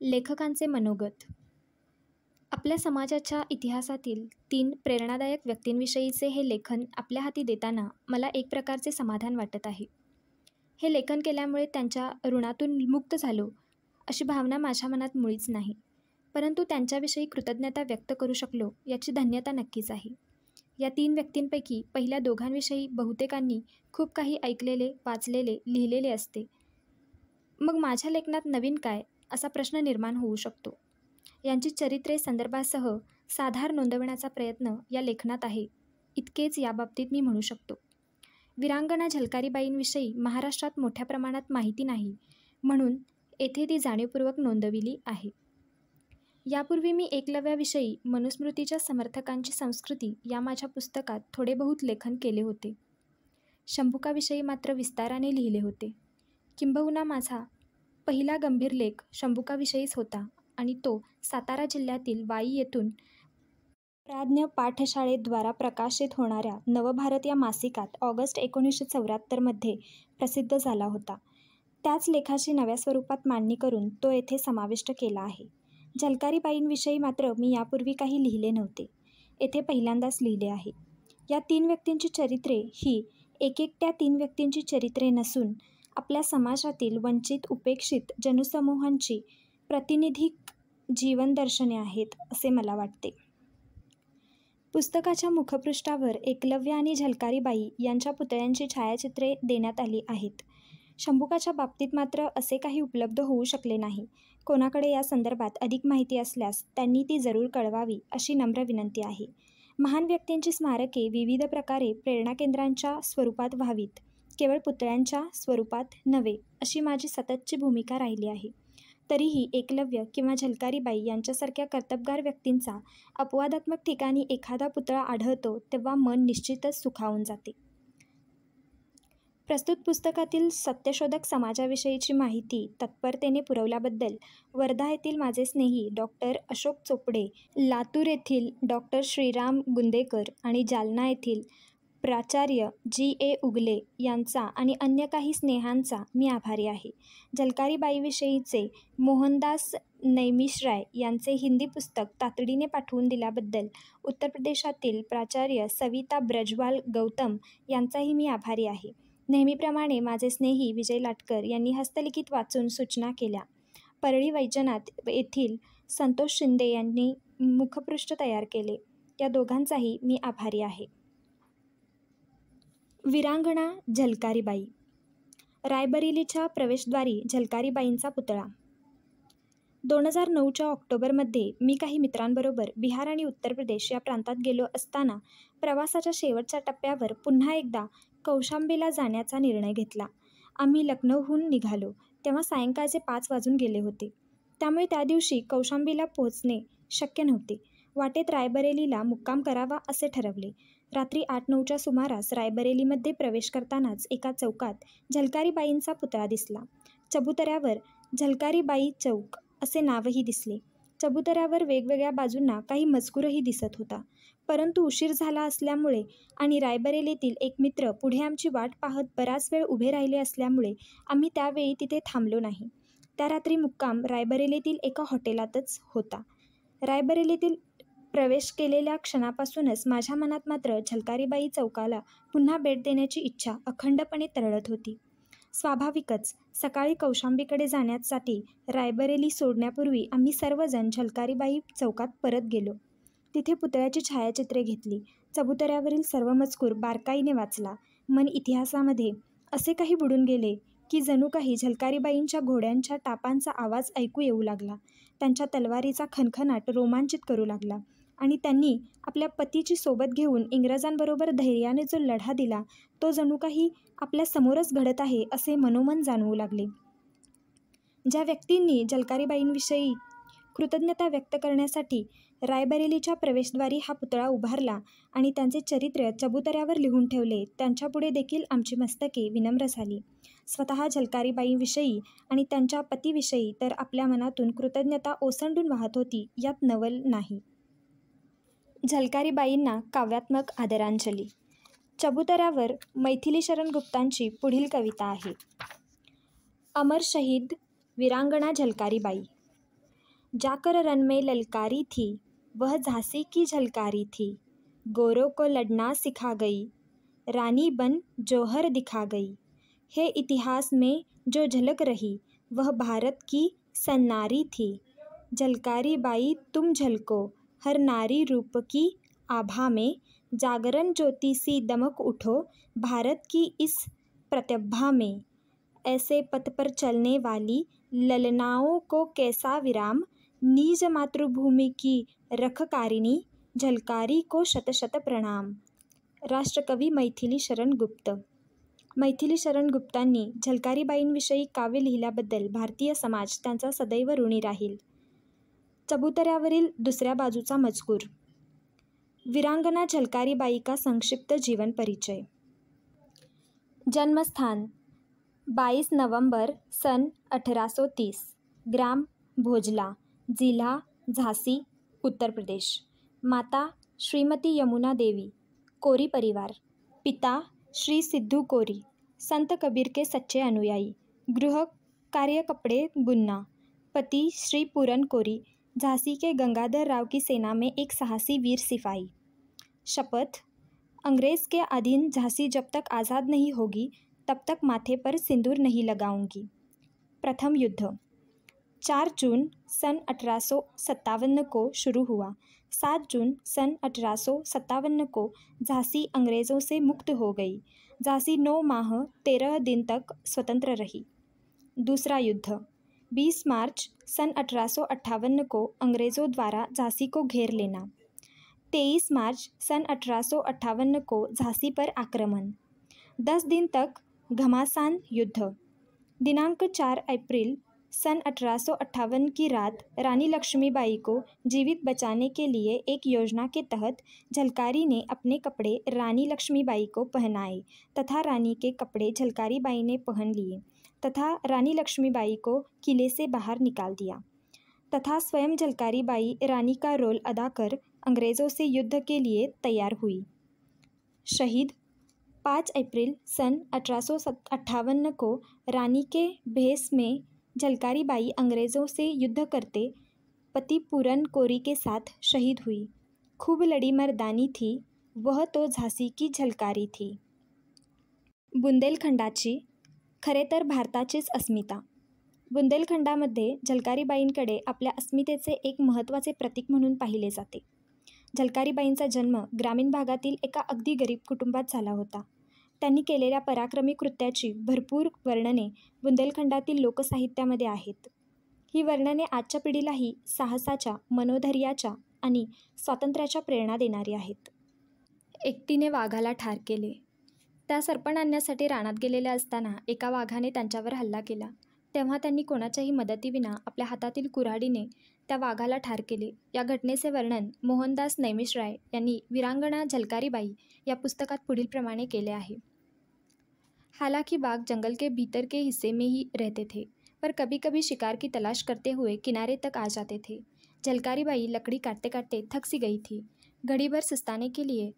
लेखकांचे मनोगत. आपल्या समाजाच्या इतिहासातील 3 प्रेरणादायक व्यक्तींविषयीचे हे लेखन आपल्या हाती देताना मला एक प्रकारचे समाधान वाटत आहे. हे लेखन केल्यामुळे त्यांच्या ऋणातून मुक्त झालो अशी भावना माझ्या मनात मुळीच नाही, परंतु त्यांच्याविषयी कृतज्ञता व्यक्त करू शकलो याची धन्यता नक्कीच आहे. या 3 व्यक्तींपैकी पहिल्या दोघांविषयी बहुतेकांनी खूप काही ऐकलेले, वाचलेले, लिहिलेले असते. मग माझ्या लेखनात नवीन काय असा प्रश्न निर्माण होऊ शकतो. यांची चरित्रे संदर्भासह साधार नोंदवण्याचा प्रयत्न या लेखनात आहे, इतकेच याबाबतीत मी म्हणू शकतो. वीरांगना झलकारीबाईंविषयी महाराष्ट्रात मोठ्या प्रमाणात माहिती नाही, म्हणून येथे ती जाणीवपूर्वक नोंदविली आहे. यापूर्वी मी एकलव्याविषयी मनुस्मृतीच्या समर्थकांची संस्कृती या माझ्या पुस्तकात थोडे बहुत लेखन केले होते. शंभुकाविषयी मात्र विस्ताराने लिहिले होते. किंबहुना माझा पहिला गंभीर लेख शंभुकाविषयीच होता आणि तो सातारा जिल्ह्यातील वाई येथून प्राज्ञ पाठशाळेद्वारा प्रकाशित होणाऱ्या नवभारत या मासिकात ऑगस्ट 1974 मध्ये प्रसिद्ध झाला होता. त्याच लेखाची नव्या स्वरूपात मांडणी करून तो येथे समाविष्ट केला आहे. झलकारीबाईंविषयी मात्र मी यापूर्वी काही लिहिले नव्हते. येथे पहिल्यांदाच लिहिले आहे. या 3 व्यक्तींची चरित्रे ही एकेकट्या 3 व्यक्तींची चरित्रे नसून आपल्या समाजातील वंचित उपेक्षित जनसमूहांची प्रातिनिधिक जीवनदर्शने आहेत असे मला वाटते. पुस्तकाच्या मुखपृष्ठावर एकलव्य आणि झलकारीबाई यांच्या पुतळ्यांची छायाचित्रे देण्यात आली आहेत. शंभुकाच्या बाबतीत मात्र असे काही उपलब्ध होऊ शकले नाही. कोणाकडे या संदर्भात अधिक माहिती असल्यास त्यांनी ती जरूर कळवावी अशी नम्र विनंती आहे. महान व्यक्तींची स्मारके विविध प्रकारे प्रेरणाकेंद्रांच्या स्वरूपात व्हावीत, केवळ पुतळ्यांच्या स्वरूपात नव्हे अशी माझी सततची भूमिका राहिली आहे. तरीही एकलव्य किंवा झलकारीबाई यांच्यासारख्या कर्तबगार व्यक्तींचा अपवादात्मक ठिकाणी एखादा पुतळा आढळतो तेव्हा मन निश्चितच सुखावून जाते. प्रस्तुत पुस्तकातील सत्यशोधक समाजाविषयीची माहिती तत्परतेने पुरवल्याबद्दल वर्धा येथील माझे स्नेही डॉक्टर अशोक चोपडे, लातूर येथील डॉक्टर श्रीराम गुंदेकर आणि जालना येथील प्राचार्य G.A. उगले यांचा आणि अन्य काही स्नेहांचा मी आभारी आहे. झलकारीबाईविषयीचे मोहनदास नैमिषराय यांचे हिंदी पुस्तक तातडीने पाठवून दिल्याबद्दल उत्तर प्रदेशातील प्राचार्य सविता ब्रजवाल गौतम यांचाही मी आभारी आहे. नेहमीप्रमाणे माझे स्नेही विजय लाटकर यांनी हस्तलिखित वाचून सूचना केल्या. परळी वैजनाथ येथील संतोष शिंदे यांनी मुखपृष्ठ तयार केले. या दोघांचाही मी आभारी आहे. वीरांगना झलकारीबाई. रायबरेलीच्या प्रवेशद्वारी झलकारीबाईंचा पुतळा. 2009च्या ऑक्टोबरमध्ये मी काही मित्रांबरोबर बिहार आणि उत्तर प्रदेश या प्रांतात गेलो असताना प्रवासाच्या शेवटच्या टप्प्यावर पुन्हा एकदा कौशांबीला जाण्याचा निर्णय घेतला. आम्ही लखनौहून निघालो तेव्हा सायंकाळचे 5 वाजून गेले होते. त्यामुळे त्या दिवशी कौशांबीला पोहोचणे शक्य नव्हते. वाटेत रायबरेलीला मुक्काम करावा असे ठरवले. रात्री 8-9च्या सुमारास रायबरेलीमध्ये प्रवेश करतानाच एका चौकात झलकारीबाईंचा पुतळा दिसला. चबुतऱ्यावर झलकारीबाई चौक असे नावही दिसले. चबुतऱ्यावर वेगवेगळ्या बाजूंना काही मजकूरही दिसत होता. परंतु उशीर झाला असल्यामुळे आणि रायबरेलीतील एक मित्र पुढे आमची वाट पाहत बराच वेळ उभे राहिले असल्यामुळे आम्ही त्यावेळी तिथे थांबलो नाही. त्या रात्री मुक्काम रायबरेलीतील एका हॉटेलातच होता. रायबरेलीतील प्रवेश केलेल्या क्षणापासूनच माझ्या मनात मात्र झलकारीबाई चौकाला पुन्हा भेट देण्याची इच्छा अखंडपणे तरळत होती. स्वाभाविकच सकाळी कौशांबीकडे जाण्यासाठी रायबरेली सोडण्यापूर्वी आम्ही सर्वजण झलकारीबाई चौकात परत गेलो. तिथे पुतळ्याची छायाचित्रे घेतली. चबुतऱ्यावरील सर्व मजकूर बारकाईने वाचला. मन इतिहासामध्ये असे काही बुडून गेले की जणू काही झलकारीबाईंच्या घोड्यांच्या टापांचा आवाज ऐकू येऊ लागला. त्यांच्या तलवारीचा खणखणाट रोमांचित करू लागला आणि त्यांनी आपल्या पतीची सोबत घेऊन इंग्रजांबरोबर धैर्याने जो लढा दिला तो जणू काही आपल्या समोरच घडत आहे असे मनोमन जाणवू लागले. ज्या व्यक्तींनी झलकारीबाईंविषयी कृतज्ञता व्यक्त करण्यासाठी रायबरेलीच्या प्रवेशद्वारी हा पुतळा उभारला आणि त्यांचे चरित्र चबुतऱ्यावर लिहून ठेवले, त्यांच्यापुढे देखील आमची मस्तके विनम्र झाली. स्वतः झलकारीबाईंविषयी आणि त्यांच्या पतीविषयी तर आपल्या मनातून कृतज्ञता ओसंडून वाहत होती, यात नवल नाही. झलकारीबाईंना काव्यात्मक आदरांजली. चबुतऱ्यावर मैथिली शरण गुप्तांची पुढील कविता आहे. अमर शहीद वीरांगना झलकारीबाई. जाकर रन में ललकारी थी, वह झांसी की झलकारी थी। गोरों को लड़ना सिखा गई, रानी बन जौहर दिखा गई। है इतिहास में जो झलक रही, वह भारत की सन्नारी थी। झलकारी बाई तुम झलको, हर नारी रूप की आभा में। जागरण ज्योति सी दमक उठो, भारत की इस प्रतिभा में। ऐसे पथ पर चलने वाली ललनाओं को कैसा विराम। निज मातृभूमि की रखकारिणी, झलकारी को शत शत प्रणाम। राष्ट्रकवी मैथिली शरण गुप्त. मैथिली शरण गुप्तांनी झलकारीबाईंविषयी काव्य लिहिल्याबद्दल भारतीय समाज त्यांचा सदैव ऋणी राहील. चबुतऱ्यावरील दुसऱ्या बाजूचा मजकूर. वीरांगना झलकारीबाई का संक्षिप्त जीवन परिचय. जन्मस्थान 22 नवंबर सन 1830, ग्राम भोजला, जिला झांसी, उत्तर प्रदेश. माता श्रीमती यमुना देवी, कोरी परिवार. पिता श्री सिद्धू कोरी, संत कबीर के सच्चे अनुयायी, गृह कार्य कपड़े बुनना. पति श्री पूरन कोरी, झांसी के गंगाधर राव की सेना में एक साहसी वीर सिपाही. शपथ, अंग्रेज के अधीन झांसी जब तक आज़ाद नहीं होगी तब तक माथे पर सिंदूर नहीं लगाऊंगी. प्रथम युद्ध 4 जून सन 1857 को शुरू हुआ. 7 जून सन 1857 को झांसी अंग्रेज़ों से मुक्त हो गई. झांसी 9 माह 13 दिन तक स्वतंत्र रही. दूसरा युद्ध 20 मार्च सन 1858 को अंग्रेज़ों द्वारा झांसी को घेर लेना. 23 मार्च सन 1858 को झांसी पर आक्रमण. 10 दिन तक घमासान युद्ध. दिनांक 4 अप्रैल सन 1858 की रात रानी लक्ष्मीबाई को जीवित बचाने के लिए एक योजना के तहत झलकारी ने अपने कपड़े रानी लक्ष्मीबाई को पहनाए तथा रानी के कपड़े झलकारीबाई ने पहन लिए तथा रानी लक्ष्मीबाई को किले से बाहर निकाल दिया तथा स्वयं झलकारीबाई रानी का रोल अदा कर अंग्रेज़ों से युद्ध के लिए तैयार हुई. शहीद 5 अप्रैल सन 1858 को रानी के भेष में झलकारीबाई अंग्रेज़ों से युद्ध करते पति पूरन कोरी के साथ शहीद हुई. खूब लड़ी मर्दानी थी, वह तो झांसी की झलकारी थी. बुंदेलखंडाची खरे तर भारताचीच अस्मिता. बुंदेलखंडामध्ये झलकारीबाईंकडे आपल्या अस्मितेचे एक महत्त्वाचे प्रतीक म्हणून पाहिले जाते. झलकारीबाईंचा जन्म ग्रामीण भागातील एका अगदी गरीब कुटुंबात झाला होता. त्यांनी केलेल्या पराक्रमी कृत्याची भरपूर वर्णने बुंदेलखंडातील लोकसाहित्यामध्ये आहेत. ही वर्णने आजच्या पिढीलाही साहसाच्या, मनोधैर्याच्या आणि स्वातंत्र्याच्या प्रेरणा देणारी आहेत. एकटीने वाघाला ठार केले. त्या सरपण आणण्यासाठी रानात गेलेल्या असताना एका वाघाने त्यांच्यावर हल्ला केला. तेव्हा त्यांनी कोणाच्याही मदतीविना आपल्या हातातील कुऱ्हाडीने त्या वाघाला ठार केले. या घटनेचे वर्णन मोहनदास नैमिषराय यांनी वीरांगना झलकारीबाई या पुस्तकात पुढील प्रमाणे केले आहे. हालांकि बाघ जंगल के भीतर के हिस्से में ही रहते थे, पर कभी कभी शिकार की तलाश करते हुए किनारे तक आ जाते थे. झलकारीबाई लकड़ी काटते काटते थक सी गई थी. घड़ी भर सुस्ताने के लिए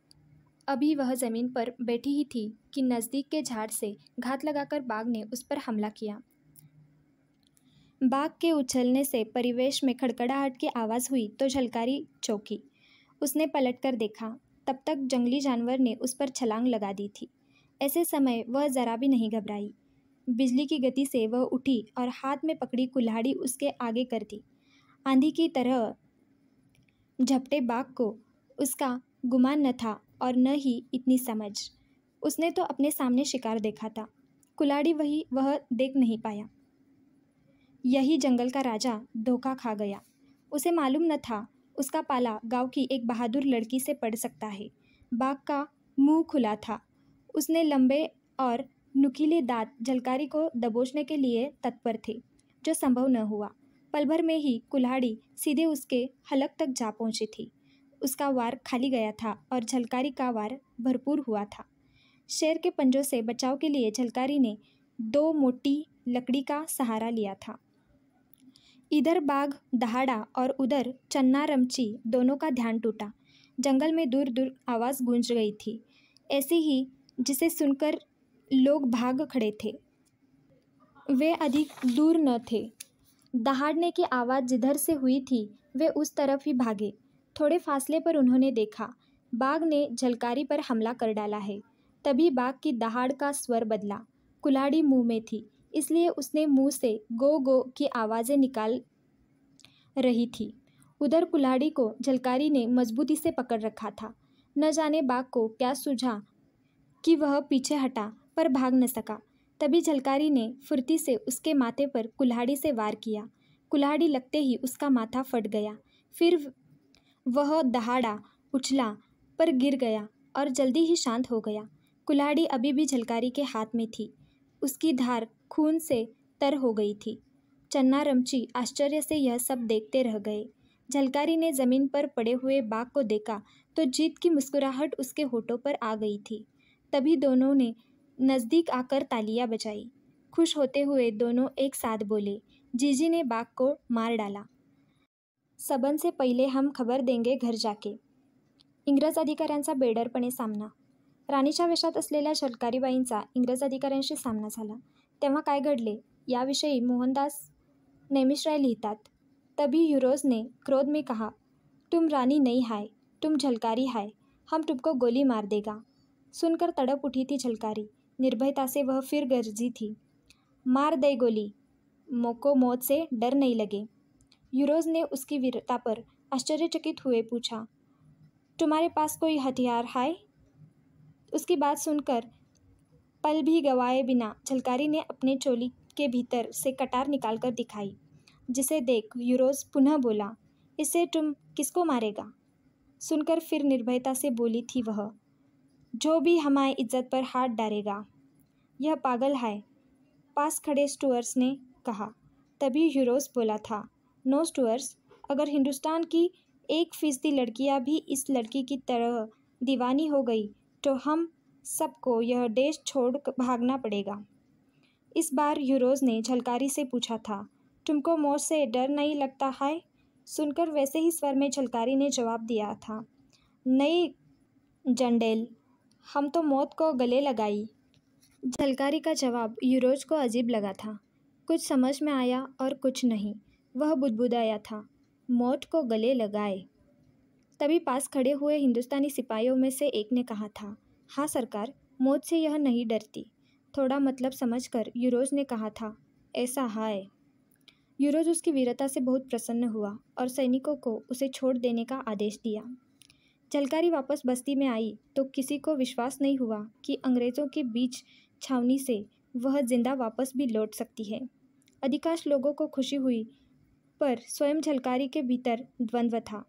अभी वह ज़मीन पर बैठी ही थी कि नज़दीक के झाड़ से घात लगाकर बाघ ने उस पर हमला किया. बाघ के उछलने से परिवेश में खड़खड़ाहट की आवाज़ हुई तो झलकारी चौंकी. उसने पलटकर देखा. तब तक जंगली जानवर ने उस पर छलांग लगा दी थी. ऐसे समय वह ज़रा भी नहीं घबराई. बिजली की गति से वह उठी और हाथ में पकड़ी कुल्हाड़ी उसके आगे कर दी. आंधी की तरह झपटे बाघ को उसका गुमान न था और न ही इतनी समझ. उसने तो अपने सामने शिकार देखा था, कुल्हाड़ी वह देख नहीं पाया. यही जंगल का राजा धोखा खा गया. उसे मालूम न था उसका पाला गांव की एक बहादुर लड़की से पड़ सकता है. बाघ का मुंह खुला था. उसने लंबे और नुकीले दांत झलकारी को दबोचने के लिए तत्पर थे, जो संभव न हुआ. पल भर में ही कुल्हाड़ी सीधे उसके हलक तक जा पहुंची थी. उसका वार खाली गया था और झलकारी का वार भरपूर हुआ था. शेर के पंजों से बचाव के लिए झलकारी ने 2 मोटी लकड़ी का सहारा लिया था. इधर बाघ दहाड़ा और उधर चन्ना रमची दोनों का ध्यान टूटा. जंगल में दूर दूर आवाज़ गूंज गई थी, ऐसी ही जिसे सुनकर लोग भाग खड़े थे. वे अधिक दूर न थे. दहाड़ने की आवाज़ जिधर से हुई थी वे उस तरफ ही भागे। थोड़े फासले पर उन्होंने देखा, बाघ ने झलकारी पर हमला कर डाला है। तभी बाघ की दहाड़ का स्वर बदला। कुल्हाड़ी मुंह में थी, इसलिए उसने मुंह से गो गो की आवाज़ें निकाल रही थी। उधर कुल्हाड़ी को झलकारी ने मजबूती से पकड़ रखा था। न जाने बाघ को क्या सूझा कि वह पीछे हटा, पर भाग न सका। तभी झलकारी ने फुर्ती से उसके माथे पर कुल्हाड़ी से वार किया। कुल्हाड़ी लगते ही उसका माथा फट गया। फिर वह दहाड़ा, उछला, पर गिर गया और जल्दी ही शांत हो गया। कुल्हाड़ी अभी भी झलकारी के हाथ में थी। उसकी धार खून से तर हो गई थी। चन्ना रमची आश्चर्य से यह सब देखते रह गए। झलकारी ने जमीन पर पड़े हुए बाघ को देखा तो जीत की मुस्कुराहट उसके होठों पर आ गई थी। तभी दोनों ने नज़दीक आकर तालियां बजाई। खुश होते हुए दोनों एक साथ बोले, जीजी ने बाघ को मार डाला। सबन से पहिले हम खबर देंगे घर जाके। इंग्रज अधिकाऱ्यांचा बेडरपणे सामना. राणीच्या वेशात असलेल्या झलकारीबाईंचा इंग्रज अधिकाऱ्यांशी सामना झाला. तेव्हा काय घडले याविषयी मोहनदास नेमिषराय लिहितात. तभी यूरोज ने क्रोध में कहा, तुम रानी नहीं हाय, तुम झलकारी हाय, हम तुमको गोली मार देगा। सुनकर तड़प उठी थी झलकारी। निर्भयता से वह फिर गरजी थी, मार दे गोली, मोको मौत से डर नहीं लगे। यूरोज ने उसकी वीरता पर आश्चर्यचकित हुए पूछा, तुम्हारे पास कोई हथियार है? उसकी बात सुनकर पल भी गवाए बिना झलकारी ने अपने चोली के भीतर से कटार निकालकर दिखाई, जिसे देख यूरोज पुनः बोला, इससे तुम किसको मारेगा? सुनकर फिर निर्भयता से बोली थी वह, जो भी हमारी इज्जत पर हाथ डालेगा यह पागल है। पास खड़े स्टुअर्ट्स ने कहा। तभी यूरोज बोला था, नो स्टुअर्ट्स, अगर हिंदुस्तान की 1% लड़कियां भी इस लड़की की तरह दीवानी हो गई तो हम सबको यह देश छोड़ भागना पड़ेगा। इस बार यूरोज ने झलकारी से पूछा था, तुमको मौत से डर नहीं लगता है? सुनकर वैसे ही स्वर में झलकारी ने जवाब दिया था, नहीं जंडेल, हम तो मौत को गले लगाई। झलकारी का जवाब यूरोज को अजीब लगा था। कुछ समझ में आया और कुछ नहीं। वह बुदबुदाया था, मौत को गले लगाए। तभी पास खड़े हुए हिंदुस्तानी सिपाहियों में से एक ने कहा था, हाँ सरकार, मौत से यह नहीं डरती। थोड़ा मतलब समझकर यूरोज ने कहा था, ऐसा है। यूरोज उसकी वीरता से बहुत प्रसन्न हुआ और सैनिकों को उसे छोड़ देने का आदेश दिया। झलकारी वापस बस्ती में आई तो किसी को विश्वास नहीं हुआ कि अंग्रेज़ों के बीच छावनी से वह जिंदा वापस भी लौट सकती है। अधिकांश लोगों को खुशी हुई, पर स्वयं झलकारी के भीतर द्वंद्व था।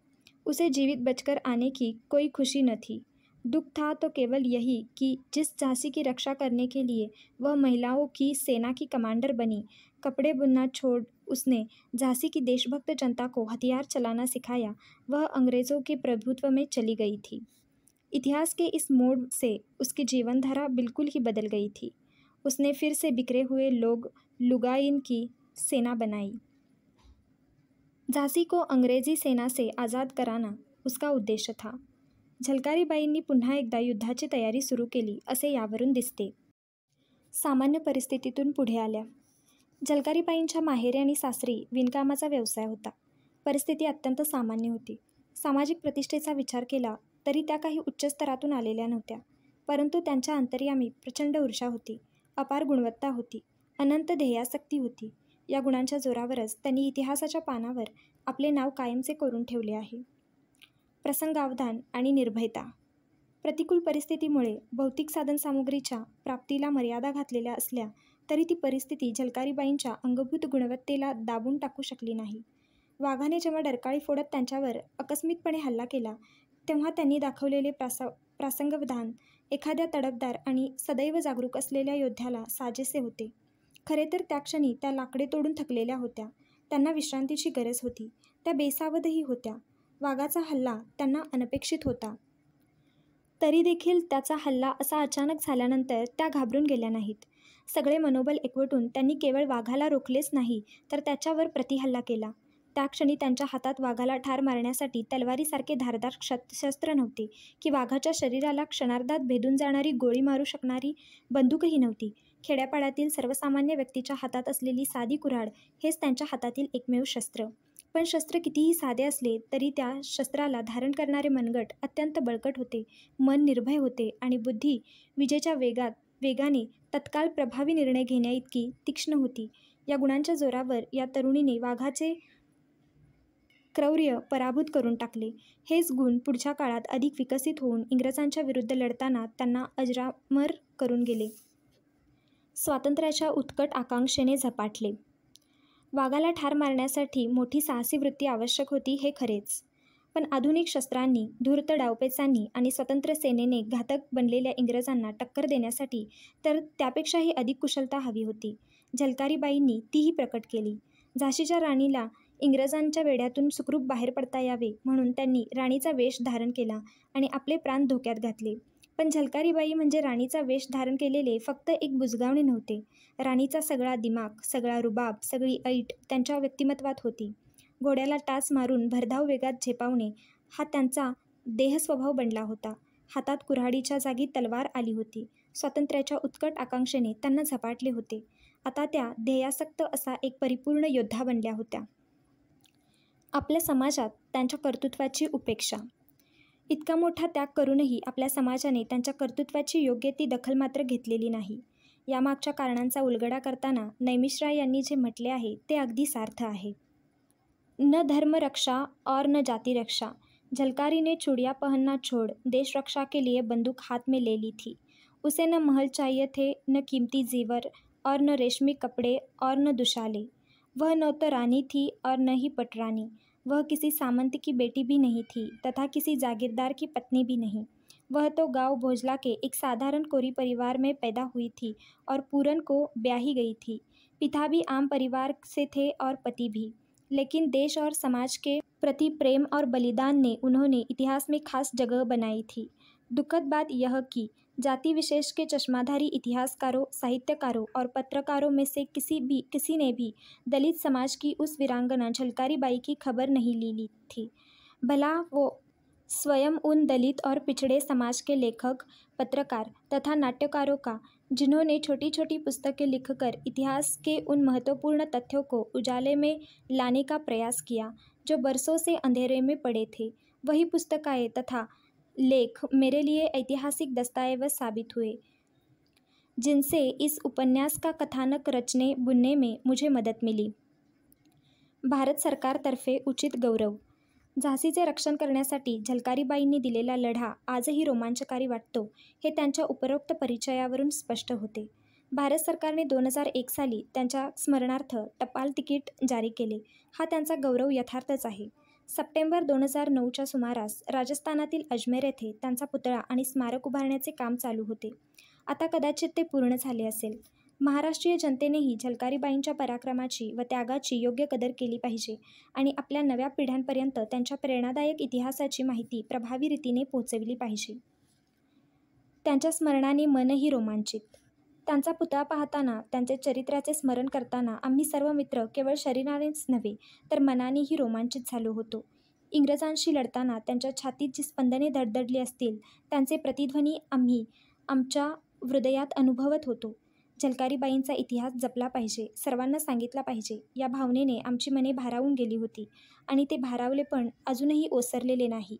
उसे जीवित बचकर आने की कोई खुशी न थी। दुख था तो केवल यही कि जिस झांसी की रक्षा करने के लिए वह महिलाओं की सेना की कमांडर बनी, कपड़े बुनना छोड़ उसने झांसी की देशभक्त जनता को हथियार चलाना सिखाया, वह अंग्रेज़ों के प्रभुत्व में चली गई थी। इतिहास के इस मोड़ से उसकी जीवनधारा बिल्कुल ही बदल गई थी। उसने फिर से बिखरे हुए लोग लुगाइन की सेना बनाई। झांसी को अंग्रेजी सेना से आज़ाद कराना उसका उद्देश था. झलकारीबाईंनी पुन्हा एकदा युद्धाची तयारी सुरू केली असे यावरून दिसते. सामान्य परिस्थितीतून पुढे आल्या. झलकारीबाईंच्या माहेरी आणि सासरी विणकामाचा व्यवसाय होता. परिस्थिती अत्यंत सामान्य होती. सामाजिक प्रतिष्ठेचा विचार केला तरी त्या काही उच्च स्तरातून आलेल्या नव्हत्या. परंतु त्यांच्या अंतर्यामी प्रचंड ऊर्जा होती, अपार गुणवत्ता होती, अनंत ध्येयासक्ती होती. या गुणांच्या जोरावरच त्यांनी इतिहासाच्या पानावर आपले नाव कायमचे करून ठेवले आहे. प्रसंगावधान आणि निर्भयता. प्रतिकूल परिस्थितीमुळे भौतिक साधनसामुग्रीच्या प्राप्तीला मर्यादा घातलेल्या असल्या तरी ती परिस्थिती झलकारीबाईंच्या अंगभूत गुणवत्तेला दाबून टाकू शकली नाही. वाघाने जेव्हा डरकाळी फोडत त्यांच्यावर आकस्मिकपणे हल्ला केला तेव्हा त्यांनी दाखवलेले प्रासंगावधान एखाद्या तडफदार आणि सदैव जागरूक असलेल्या योद्ध्याला साजेसे होते. खरे तर त्या क्षणी त्या लाकडे तोडून थकलेल्या होत्या. त्यांना विश्रांतीची गरज होती. त्या बेसावधही होत्या. वाघाचा हल्ला त्यांना अनपेक्षित होता. तरी देखील त्याचा हल्ला असा अचानक झाल्यानंतर त्या घाबरून गेल्या नाहीत. सगळे मनोबल एकवटून त्यांनी केवळ वाघाला रोखलेच नाही तर त्याच्यावर प्रतिहल्ला केला. त्या क्षणी त्यांच्या हातात वाघाला ठार मारण्यासाठी तलवारीसारखे धारदार शस्त्र नव्हते की वाघाच्या शरीराला क्षणार्धात भेदून जाणारी गोळी मारू शकणारी बंदूकही नव्हती. खेड्यापाड्यातील सर्वसामान्य व्यक्तीच्या हातात असलेली साधी कुऱ्हाड हेच त्यांच्या हातातील एकमेव शस्त्र. पण शस्त्र कितीही साधे असले तरी त्या शस्त्राला धारण करणारे मनगट अत्यंत बळकट होते, मन निर्भय होते आणि बुद्धी विजेच्या वेगाने तत्काळ प्रभावी निर्णय घेण्याइतकी तीक्ष्ण होती. या गुणांच्या जोरावर या तरुणीने वाघाचे क्रौर्य पराभूत करून टाकले. हेच गुण पुढच्या काळात अधिक विकसित होऊन इंग्रजांच्या विरुद्ध लढताना त्यांना अजरामर करून गेले. स्वातंत्र्याच्या उत्कट आकांक्षेने झपाटले. वाघाला ठार मारण्यासाठी मोठी साहसी वृत्ती आवश्यक होती हे खरेच, पण आधुनिक शस्त्रांनी, धूर्त डावपेचांनी आणि स्वतंत्र सेनेने घातक बनलेल्या इंग्रजांना टक्कर देण्यासाठी तर त्यापेक्षाही अधिक कुशलता हवी होती. झलकारीबाईंनी तीही प्रकट केली. झाशीच्या राणीला इंग्रजांच्या वेढ्यातून सुखरूप बाहेर पडता यावे म्हणून त्यांनी राणीचा वेश धारण केला आणि आपले प्राण धोक्यात घातले. पण झलकारीबाई म्हणजे राणीचा वेश धारण केलेले फक्त एक बुजगावणे नव्हते. राणीचा सगळा दिमाग, सगळा रुबाब, सगळी ऐट त्यांच्या व्यक्तिमत्वात होती. घोड्याला टाच मारून भरधाव वेगात झेपावणे हा त्यांचा देहस्वभाव बनला होता. हातात कुऱ्हाडीच्या जागी तलवार आली होती. स्वातंत्र्याच्या उत्कट आकांक्षेने त्यांना झपाटले होते. आता त्या ध्येयासक्त असा एक परिपूर्ण योद्धा बनल्या होत्या. आपल्या समाजात त्यांच्या कर्तृत्वाची उपेक्षा. इतका मोठा त्याग करूनही आपल्या समाजाने त्यांच्या कर्तृत्वाची योग्य ती दखल मात्र घेतलेली नाही. यामागच्या कारणांचा उलगडा करताना नैमिषराय यांनी जे म्हटले आहे ते अगदी सार्थ आहे. न धर्म रक्षा और न जाति रक्षा, झलकारी ने चूड़ियाँ पहनना छोड़ देश रक्षा के लिए बंदूक हाथ में ले ली थी. उसे न महल चाहिए थे, न कीमती जेवर और न रेशमी कपड़े और न दुशाले. वह न तो रानी थी और न ही पटरानी. वह किसी सामंत की बेटी भी नहीं थी तथा किसी जागीरदार की पत्नी भी नहीं. वह तो गांव भोजला के एक साधारण कोरी परिवार में पैदा हुई थी और पूरन को ब्याही गई थी. पिता भी आम परिवार से थे और पति भी, लेकिन देश और समाज के प्रति प्रेम और बलिदान ने उन्होंने इतिहास में खास जगह बनाई थी. दुखद बात यह कि जाति विशेष के चश्माधारी इतिहासकारों, साहित्यकारों और पत्रकारों में से किसी ने भी दलित समाज की उस वीरांगना झलकारीबाई की खबर नहीं ली थी. भला वो स्वयं उन दलित और पिछड़े समाज के लेखक, पत्रकार तथा नाट्यकारों का, जिन्होंने छोटी छोटी पुस्तकें लिखकर इतिहास के उन महत्वपूर्ण तथ्यों को उजाले में लाने का प्रयास किया जो बरसों से अंधेरे में पड़े थे, वही पुस्तकें तथा लेख मेरे लिए ऐतिहासिक दस्तावेज साबित हुए, जिनसे इस उपन्यास का कथानक रचने बुनने में मुझे मदद मिली. भारत सरकारतर्फे उचित गौरव. झाशीचे रक्षण करण्यासाठी झलकारीबाईंनी दिलेला लढा आजही रोमांचकारी वाटतो हे त्यांच्या उपरोक्त परिचयावरून स्पष्ट होते. भारत सरकारने 2001 साली त्यांच्या स्मरणार्थ टपाल तिकीट जारी केले. हा त्यांचा गौरव यथार्थच आहे. सप्टेंबर 2009च्या सुमारास राजस्थानातील अजमेर येथे त्यांचा पुतळा आणि स्मारक उभारण्याचे काम चालू होते. आता कदाचित ते पूर्ण झाले असेल. महाराष्ट्रीय जनतेनेही झलकारीबाईंच्या पराक्रमाची व त्यागाची योग्य कदर केली पाहिजे आणि आपल्या नव्या पिढ्यांपर्यंत त्यांच्या प्रेरणादायक इतिहासाची माहिती प्रभावी रीतीने पोहोचविली पाहिजे. त्यांच्या स्मरणाने मनही रोमांचित. त्यांचा पुतळा पाहताना, त्यांचे चरित्राचे स्मरण करताना आम्ही सर्व मित्र केवळ शरीरानेच नव्हे तर मनानेही रोमांचित झालो होतो. इंग्रजांशी लढताना त्यांच्या छातीत जी स्पंदने धडधडली असतील त्यांचे प्रतिध्वनी आम्ही आमच्या हृदयात अनुभवत होतो. झलकारीबाईंचा इतिहास जपला पाहिजे, सर्वांना सांगितला पाहिजे या भावनेने आमची मने भारावून गेली होती आणि ते भारावले पण अजूनही ओसरलेले नाही.